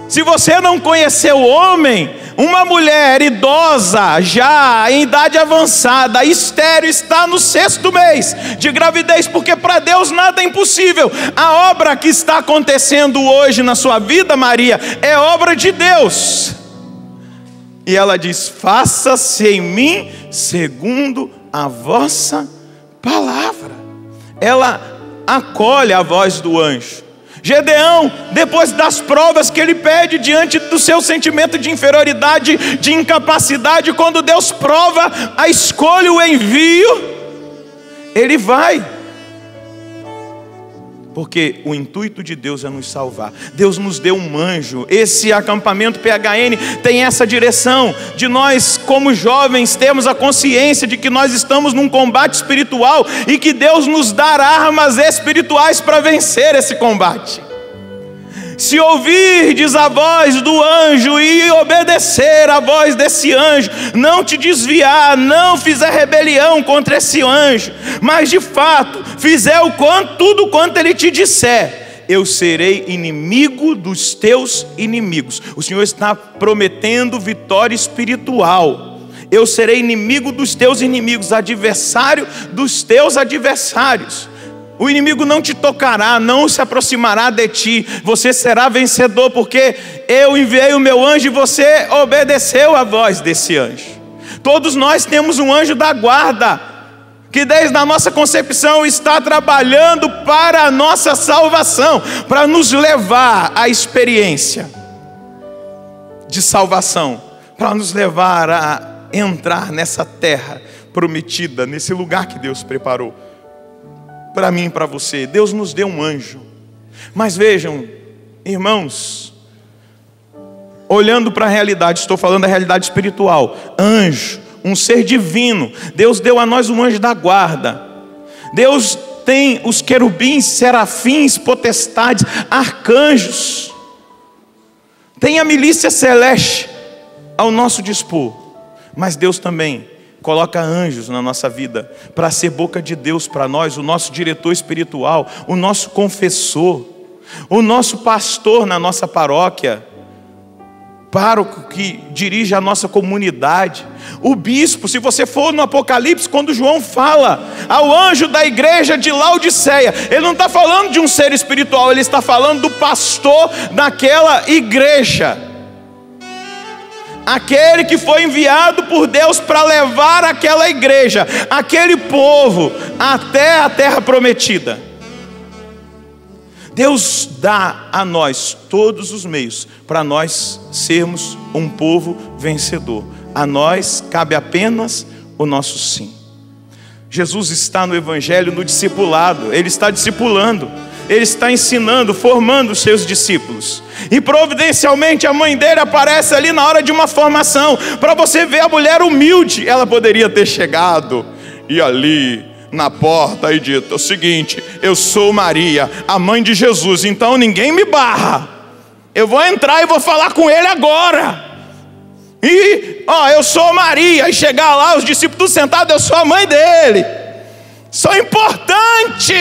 se você não conhecer o homem, uma mulher idosa, já em idade avançada, estéril, está no 6º mês de gravidez, porque para Deus nada é impossível. A obra que está acontecendo hoje na sua vida, Maria, é obra de Deus. E ela diz: faça-se em mim segundo a vossa palavra. Ela acolhe a voz do anjo. Gedeão, depois das provas que ele pede diante do seu sentimento de inferioridade, de incapacidade, quando Deus prova a escolha, o envio, ele vai. Porque o intuito de Deus é nos salvar. Deus nos deu um anjo. Esse acampamento PHN tem essa direção de nós, como jovens, termos a consciência de que nós estamos num combate espiritual e que Deus nos dá armas espirituais para vencer esse combate. Se ouvirdes a voz do anjo e obedecer a voz desse anjo, não te desviar, não fizer rebelião contra esse anjo, mas de fato fizer tudo quanto ele te disser, eu serei inimigo dos teus inimigos. O Senhor está prometendo vitória espiritual. Eu serei inimigo dos teus inimigos, adversário dos teus adversários. O inimigo não te tocará, não se aproximará de ti. Você será vencedor, porque eu enviei o meu anjo e você obedeceu a voz desse anjo. Todos nós temos um anjo da guarda, que desde a nossa concepção está trabalhando para a nossa salvação, para nos levar à experiência de salvação, para nos levar a entrar nessa terra prometida, nesse lugar que Deus preparou para mim e para você. Deus nos deu um anjo. Mas vejam, irmãos, olhando para a realidade, estou falando da realidade espiritual. Anjo, um ser divino. Deus deu a nós um anjo da guarda. Deus tem os querubins, serafins, potestades, arcanjos. Tem a milícia celeste ao nosso dispor. Mas Deus também coloca anjos na nossa vida para ser boca de Deus para nós, o nosso diretor espiritual, o nosso confessor, o nosso pastor na nossa paróquia, pároco que dirige a nossa comunidade, o bispo. Se você for no Apocalipse, quando João fala ao anjo da igreja de Laodiceia, ele não está falando de um ser espiritual, ele está falando do pastor daquela igreja. Aquele que foi enviado por Deus para levar aquela igreja, aquele povo, até a terra prometida. Deus dá a nós todos os meios para nós sermos um povo vencedor. A nós cabe apenas o nosso sim. Jesus está no evangelho, no discipulado. Ele está discipulando, ele está ensinando, formando os seus discípulos. E providencialmente a mãe dele aparece ali na hora de uma formação, para você ver a mulher humilde. Ela poderia ter chegado e ali na porta e dito o seguinte: eu sou Maria, a mãe de Jesus, então ninguém me barra. Eu vou entrar e vou falar com ele agora. E, eu sou Maria. E chegar lá, os discípulos sentados, eu sou a mãe dele. Sou importante.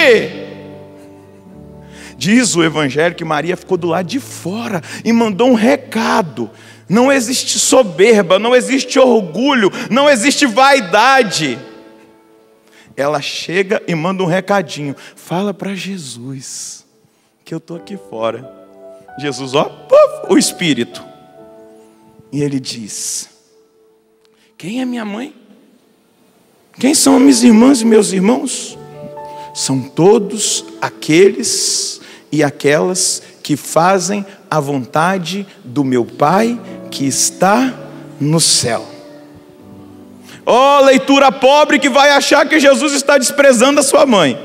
Diz o evangelho que Maria ficou do lado de fora e mandou um recado. Não existe soberba, não existe orgulho, não existe vaidade. Ela chega e manda um recadinho: fala para Jesus que eu estou aqui fora. Jesus, o Espírito. E ele diz: quem é minha mãe? Quem são minhas irmãs e meus irmãos? São todos aqueles e aquelas que fazem a vontade do meu Pai que está no céu. Leitura pobre que vai achar que Jesus está desprezando a sua mãe.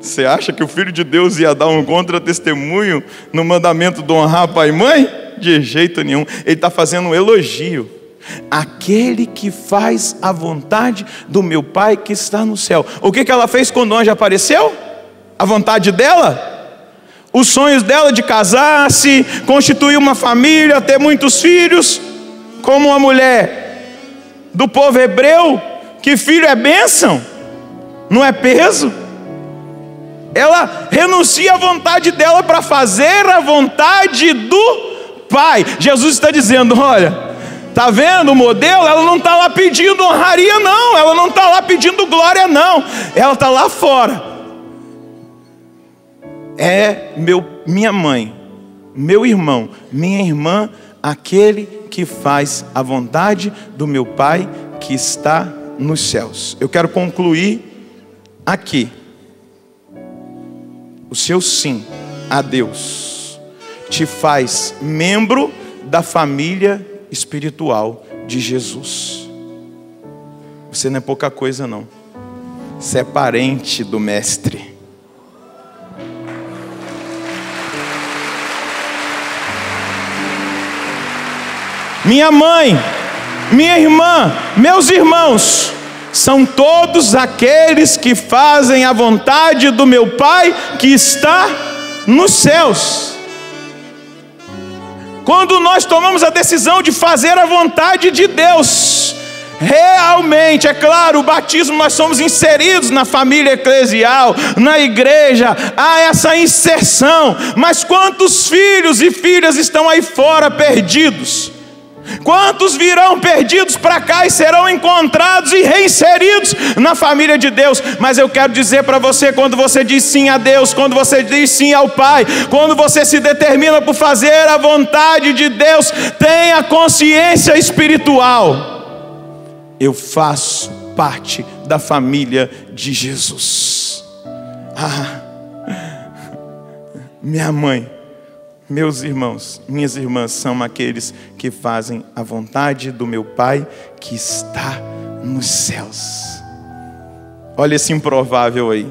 Você acha que o Filho de Deus ia dar um contra-testemunho no mandamento de honrar pai e mãe? De jeito nenhum. Ele está fazendo um elogio. Aquele que faz a vontade do meu Pai que está no céu. O que ela fez quando o anjo apareceu? A vontade dela? Os sonhos dela de casar-se, constituir uma família, ter muitos filhos, como uma mulher do povo hebreu, que filho é bênção, não é peso. Ela renuncia à vontade dela para fazer a vontade do Pai. Jesus está dizendo: olha, está vendo o modelo? Ela não está lá pedindo honraria não, ela não está lá pedindo glória não, ela está lá fora. É minha mãe, meu irmão, minha irmã, aquele que faz a vontade do meu Pai que está nos céus. Eu quero concluir aqui. O seu sim a Deus te faz membro da família espiritual de Jesus. Você não é pouca coisa não. Você é parente do Mestre. Minha mãe, minha irmã, meus irmãos, são todos aqueles que fazem a vontade do meu Pai que está nos céus. Quando nós tomamos a decisão de fazer a vontade de Deus, realmente, é claro, o batismo, nós somos inseridos na família eclesial, na igreja, há essa inserção. Mas quantos filhos e filhas estão aí fora perdidos? Quantos virão perdidos para cá e serão encontrados e reinseridos na família de Deus? Mas eu quero dizer para você, quando você diz sim a Deus, quando você diz sim ao Pai, quando você se determina por fazer a vontade de Deus, tenha consciência espiritual: eu faço parte da família de Jesus. Minha mãe, meus irmãos, minhas irmãs são aqueles que fazem a vontade do meu Pai que está nos céus. Olha esse improvável aí.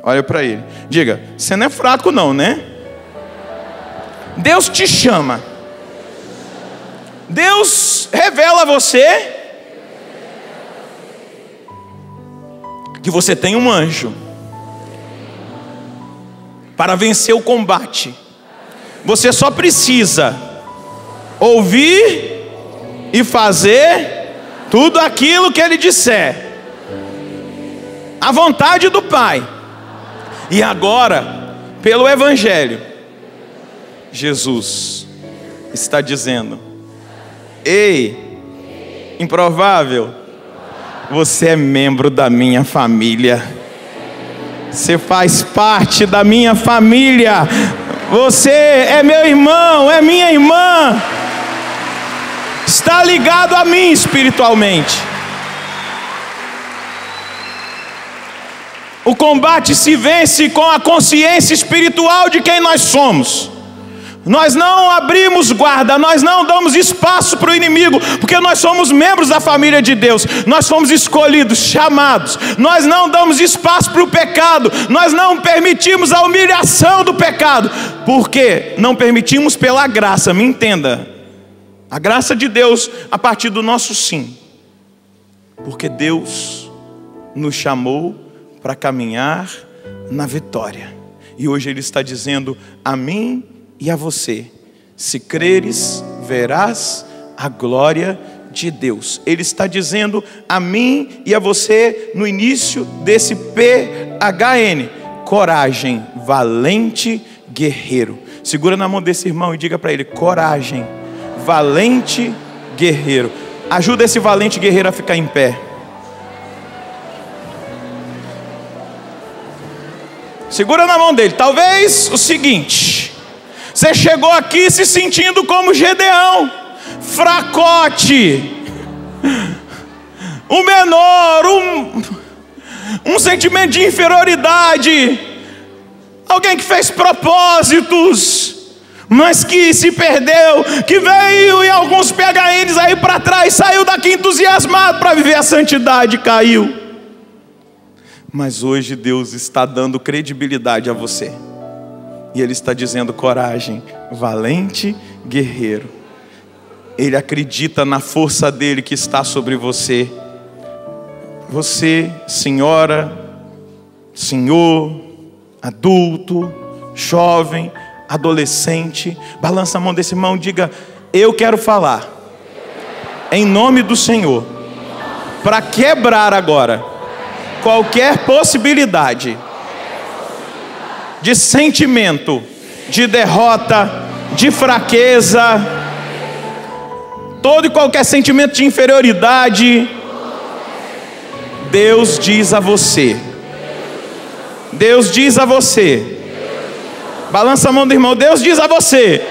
Olha para ele. Diga: você não é fraco não, né? Deus te chama. Deus revela a você que você tem um anjo para vencer o combate. Você só precisa ouvir e fazer tudo aquilo que Ele disser. A vontade do Pai. E agora, pelo Evangelho, Jesus está dizendo: ei, improvável, você é membro da minha família. Você faz parte da minha família. Você é meu irmão, é minha irmã. Está ligado a mim espiritualmente. O combate se vence com a consciência espiritual de quem nós somos. Nós não abrimos guarda, nós não damos espaço para o inimigo, porque nós somos membros da família de Deus. Nós fomos escolhidos, chamados. Nós não damos espaço para o pecado. Nós não permitimos a humilhação do pecado. Por quê? Não permitimos pela graça, me entenda. A graça de Deus a partir do nosso sim. Porque Deus nos chamou para caminhar na vitória. E hoje Ele está dizendo a mim e a você: se creres, verás a glória de Deus. Ele está dizendo a mim e a você no início desse PHN: coragem, valente guerreiro. Segura na mão desse irmão e diga para ele: coragem, valente guerreiro. Ajuda esse valente guerreiro a ficar em pé. Segura na mão dele. Talvez o seguinte: você chegou aqui se sentindo como Gedeão, fracote, o menor, um sentimento de inferioridade, alguém que fez propósitos, mas que se perdeu, que veio em alguns PHNs aí para trás, saiu daqui entusiasmado para viver a santidade, caiu. Mas hoje Deus está dando credibilidade a você. E Ele está dizendo: coragem, valente guerreiro. Ele acredita na força dele que está sobre você. Você, senhora, senhor, adulto, jovem, adolescente, balança a mão desse irmão e diga: eu quero falar em nome do Senhor, para quebrar agora qualquer possibilidade de sentimento de derrota, de fraqueza, todo e qualquer sentimento de inferioridade. Deus diz a você, Deus diz a você, balança a mão do irmão, Deus diz a você: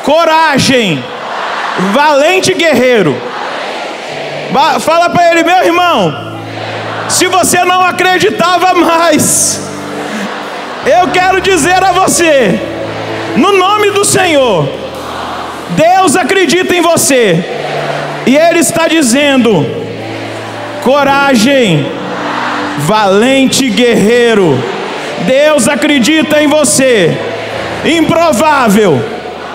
coragem, valente guerreiro. Fala para ele: meu irmão, se você não acreditava mais, eu quero dizer a você, no nome do Senhor, Deus acredita em você, e Ele está dizendo: coragem, valente guerreiro. Deus acredita em você, improvável,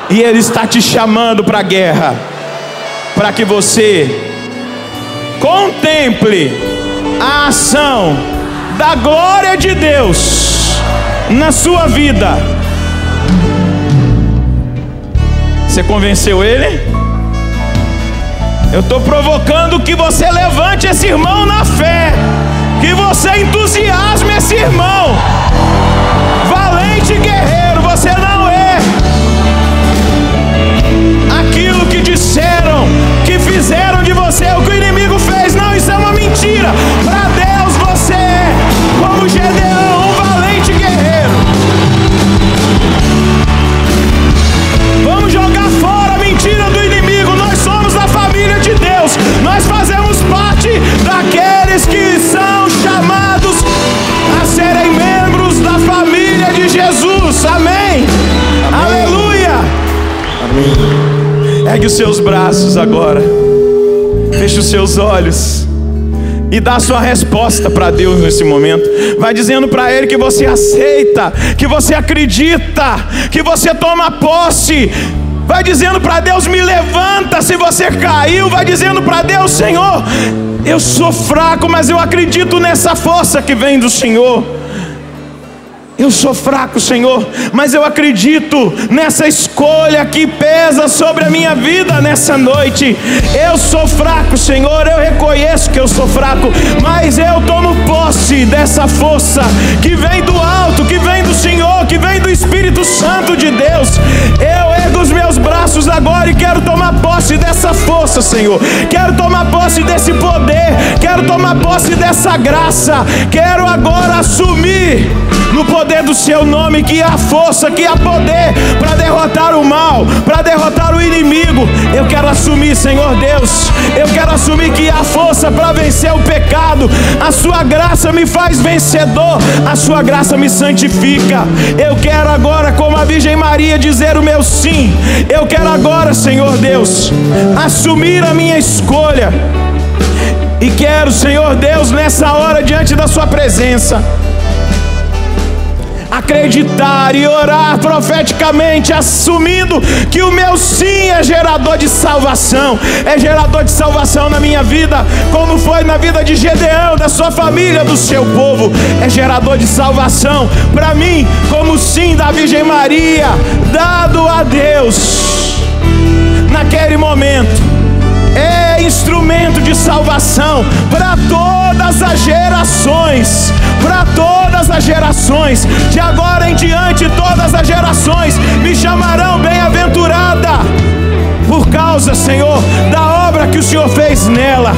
e Ele está te chamando para a guerra, para que você contemple a ação da glória de Deus na sua vida. Você convenceu ele? Eu estou provocando que você levante esse irmão na fé, que você entusiasme esse irmão. Valente guerreiro, você não é aquilo que disseram, que fizeram de você, o que o inimigo fez. Não, isso é uma mentira. Para Deus você é como Gedeão, um valente guerreiro. Vamos jogar fora a mentira do inimigo. Nós somos da família de Deus. Nós fazemos parte daqueles que são chamados a serem membros da família de Jesus. Amém? Amém. Aleluia. Amém. Ergue os seus braços agora. Feche os seus olhos e dá a sua resposta para Deus nesse momento. Vai dizendo para Ele que você aceita, que você acredita, que você toma posse. Vai dizendo para Deus: me levanta se você caiu. Vai dizendo para Deus: Senhor, eu sou fraco, mas eu acredito nessa força que vem do Senhor. Eu sou fraco, Senhor, mas eu acredito nessa escolha que pesa sobre a minha vida nessa noite. Eu sou fraco, Senhor, eu reconheço que eu sou fraco, mas eu tomo posse dessa força que vem do alto, que vem do Senhor, que vem do Espírito Santo de Deus. Eu ergo os meus braços agora e quero tomar posse dessa força, Senhor. Quero tomar posse desse poder, quero tomar posse dessa graça. Quero agora assumir no poder do seu nome que há força, que há poder para derrotar o mal, para derrotar o inimigo. Eu quero assumir, Senhor Deus, eu quero assumir que há força para vencer o pecado. A sua graça me faz vencedor, a sua graça me santifica. Eu quero agora, como a Virgem Maria, dizer o meu sim. Eu quero agora, Senhor Deus, assumir a minha escolha. E quero, Senhor Deus, nessa hora diante da sua presença, acreditar e orar profeticamente, assumindo que o meu sim é gerador de salvação. É gerador de salvação na minha vida, como foi na vida de Gedeão, da sua família, do seu povo. É gerador de salvação para mim, como o sim da Virgem Maria, dado a Deus naquele momento. É instrumento de salvação para todas todas as gerações, para todas as gerações, de agora em diante todas as gerações me chamarão bem-aventurada, por causa, Senhor, da obra que o Senhor fez nela.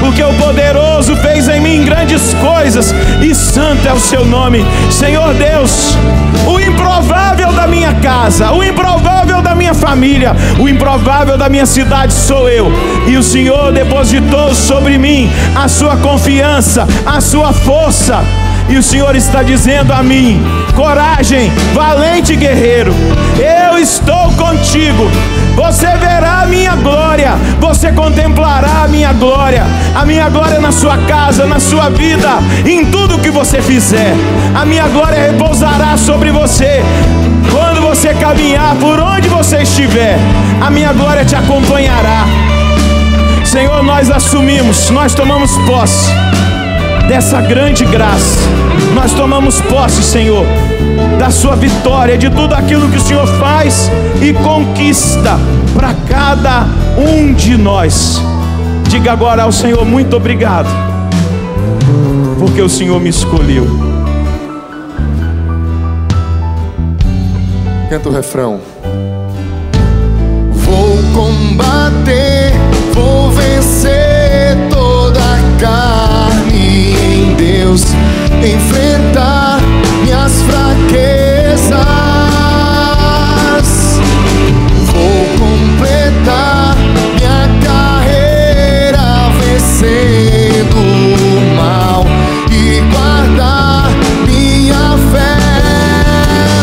Porque o poderoso fez em mim grandes coisas, e santo é o seu nome. Senhor Deus, o improvável da minha casa, o improvável da minha família, o improvável da minha cidade sou eu, e o Senhor depositou sobre mim a sua confiança, a sua força, e o Senhor está dizendo a mim: coragem, valente guerreiro, eu estou contigo. Você verá a minha glória, você contemplará a minha glória na sua casa, na sua vida, em tudo que você fizer. A minha glória repousará sobre você. Quando você caminhar por onde você estiver, a minha glória te acompanhará. Senhor, nós assumimos, nós tomamos posse dessa grande graça. Nós tomamos posse, Senhor, da sua vitória, de tudo aquilo que o Senhor faz e conquista para cada um de nós. Diga agora ao Senhor: muito obrigado, porque o Senhor me escolheu. Canta o refrão. Vou combater, vou vencer toda a carne em Deus, enfrentar minhas fraquezas. Vou completar minha carreira vencendo o mal e guardar minha fé.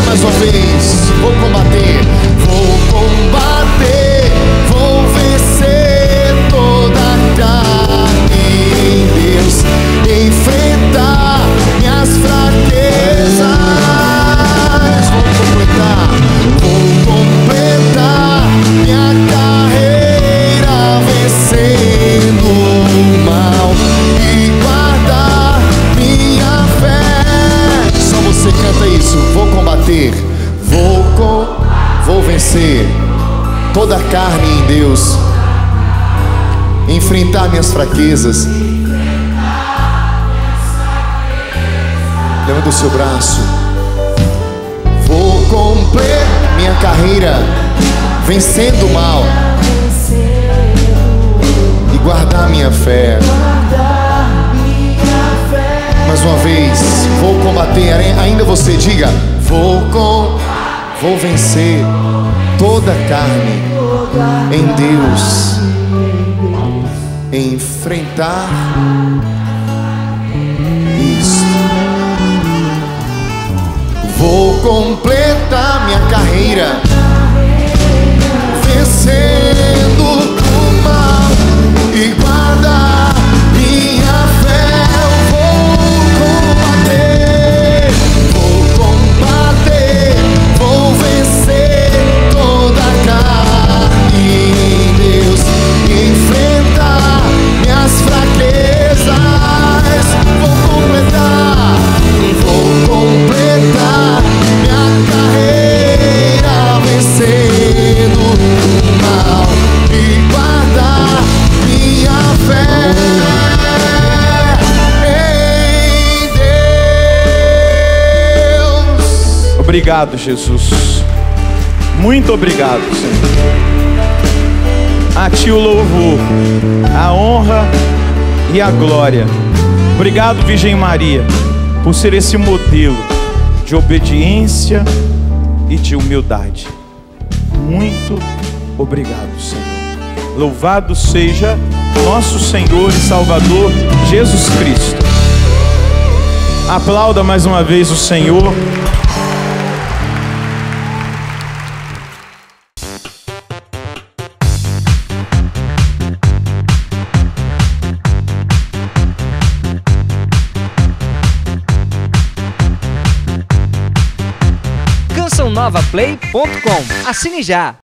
Mais uma vez, vou combater, vou vencer toda a carne em Deus, enfrentar minhas fraquezas. Vou completar minha carreira vencendo o mal e guardar minha fé. Só você canta isso. Vou combater, vou vencer toda a carne em Deus, enfrentar minhas fraquezas. Levanta o seu braço. Vou completar minha carreira vencendo o mal e guardar minha fé. Mais uma vez, vou combater. Ainda você diga: vou vencer toda a carne em Deus, enfrentar isso. Vou completar minha carreira vencendo o mal e guardar minha fé. Vou vencer toda a carne em Deus, enfrentar minhas fraquezas. Vou completar minha carreira vencendo o mal e guardar minha fé em Deus. Obrigado, Jesus. Muito obrigado, Senhor. A Ti o louvor, a honra e a glória. Obrigado, Virgem Maria, por ser esse modelo de obediência e de humildade. Muito obrigado, Senhor. Louvado seja nosso Senhor e Salvador Jesus Cristo. Aplauda mais uma vez o Senhor. CançãoNovaPlay.com. Assine já!